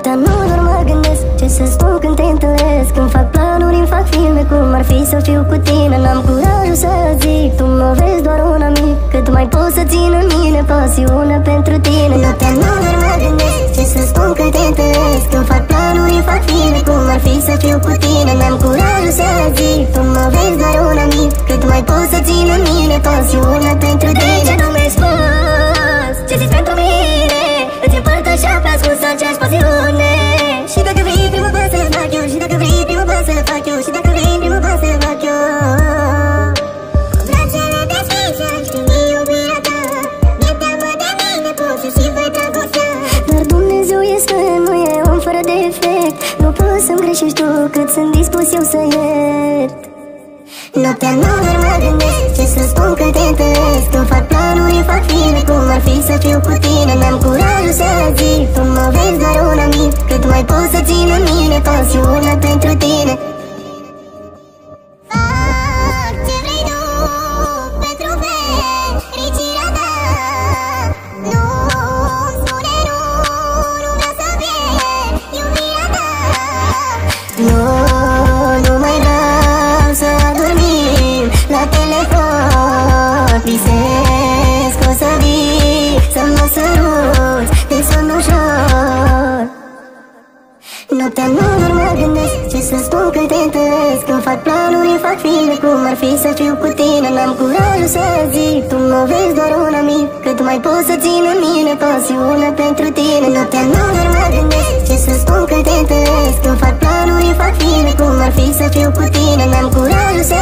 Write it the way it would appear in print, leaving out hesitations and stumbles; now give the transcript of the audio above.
Noaptea nu doar mă gândesc ce să spun când te întâlnesc. Când fac planuri, îmi fac filme cum ar fi să fiu cu tine. N-am curajul să zic, tu mă vezi doar un amic. Cât mai pot să țin în mine pasiune pentru tine. Noaptea nu doar mă gândesc ce să spun când te întâlnesc. Când fac planuri, îmi fac filme cum ar fi să fiu cu tine. N-am curajul să zic, tu mă vezi doar un amic. Cât mai pot să țin în mine pasiune pentru tine. De ce nu mi-ai spus ce zici pentru mine? Îți împărtășeam pe ascuns aceeași pasiune. Și dacă vrei primul pas să-l fac eu, și dacă vrei primul pas să-l fac eu, și dacă vrei primul pas să-l fac eu. Cu brațele deschise, știi iubirea ta. Mi-e teamă de mine, pot să și voi dragostea. Dar Dumnezeu este, nu e om fără defect. Nu poți să-mi greșești tu, cât sunt dispus eu să iert. Noaptea nu doar mă gândesc ce să spun când te întâlnesc. Când fac planuri, fac filme cum ar fi să fiu cu tine. N-am curajul să zic, tu mă vezi doar un amic. Cât mai pot să țin în mine pasiune pentru tine. Fac ce vrei tu pentru fericirea ta. Nu-mi spune nu, nu vreau să pierd iubirea ta. Nu mai vreau să adormim la telefon. Visez că o să vii să mă săruți de somn ușor. Noaptea nu doar mă gândesc ce să spun când te întâlnesc. Când fac planuri, fac filme cum ar fi să fiu cu tine. N-am curajul să zic, tu mă vezi doar un amic. Cât mai pot să țin în mine pasiune pentru tine. Noaptea nu doar mă gândesc ce să spun când te întâlnesc. Când fac planuri, fac filme cum ar fi să fiu cu tine. N-am curajul să